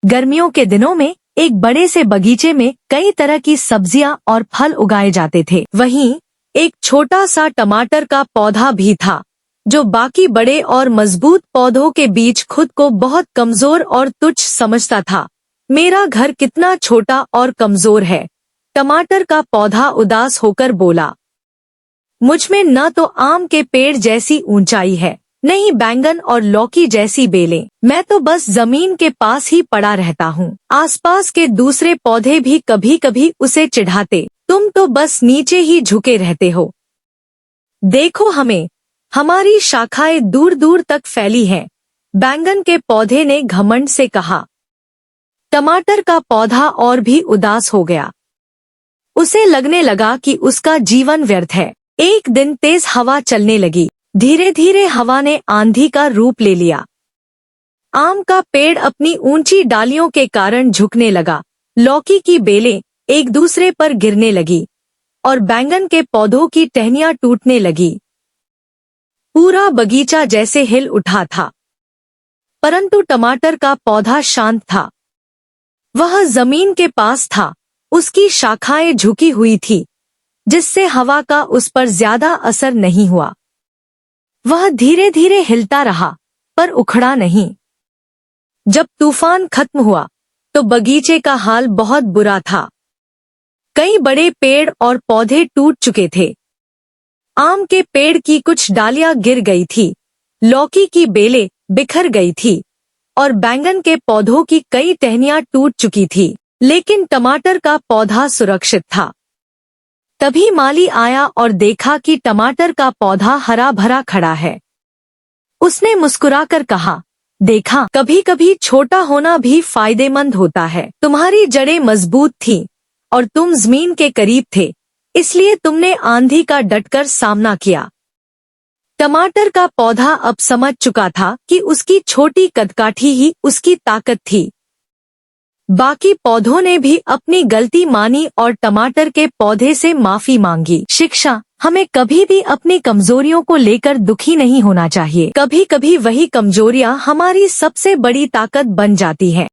गर्मियों के दिनों में एक बड़े से बगीचे में कई तरह की सब्जियां और फल उगाए जाते थे। वहीं एक छोटा सा टमाटर का पौधा भी था, जो बाकी बड़े और मजबूत पौधों के बीच खुद को बहुत कमजोर और तुच्छ समझता था। मेरा घर कितना छोटा और कमजोर है, टमाटर का पौधा उदास होकर बोला। मुझमें न तो आम के पेड़ जैसी ऊंचाई है, न ही बैंगन और लौकी जैसी बेलें। मैं तो बस जमीन के पास ही पड़ा रहता हूँ। आसपास के दूसरे पौधे भी कभी कभी उसे चिढ़ाते, तुम तो बस नीचे ही झुके रहते हो। देखो हमें, हमारी शाखाएं दूर दूर तक फैली हैं, बैंगन के पौधे ने घमंड से कहा। टमाटर का पौधा और भी उदास हो गया। उसे लगने लगा कि उसका जीवन व्यर्थ है। एक दिन तेज हवा चलने लगी। धीरे धीरे हवा ने आंधी का रूप ले लिया। आम का पेड़ अपनी ऊंची डालियों के कारण झुकने लगा, लौकी की बेलें एक दूसरे पर गिरने लगी और बैंगन के पौधों की टहनियां टूटने लगी। पूरा बगीचा जैसे हिल उठा था, परंतु टमाटर का पौधा शांत था। वह जमीन के पास था, उसकी शाखाएं झुकी हुई थी, जिससे हवा का उस पर ज्यादा असर नहीं हुआ। वह धीरे धीरे हिलता रहा, पर उखड़ा नहीं। जब तूफान खत्म हुआ, तो बगीचे का हाल बहुत बुरा था। कई बड़े पेड़ और पौधे टूट चुके थे। आम के पेड़ की कुछ डालियां गिर गई थी, लौकी की बेलें बिखर गई थी और बैंगन के पौधों की कई टहनियां टूट चुकी थी, लेकिन टमाटर का पौधा सुरक्षित था। तभी माली आया और देखा कि टमाटर का पौधा हरा भरा खड़ा है। उसने मुस्कुराकर कहा, देखा, कभी कभी छोटा होना भी फायदेमंद होता है। तुम्हारी जड़ें मजबूत थीं और तुम जमीन के करीब थे, इसलिए तुमने आंधी का डटकर सामना किया। टमाटर का पौधा अब समझ चुका था कि उसकी छोटी कदकाठी ही उसकी ताकत थी। बाकी पौधों ने भी अपनी गलती मानी और टमाटर के पौधे से माफी मांगी। शिक्षा: हमें कभी भी अपनी कमजोरियों को लेकर दुखी नहीं होना चाहिए। कभी कभी वही कमजोरियां हमारी सबसे बड़ी ताकत बन जाती हैं।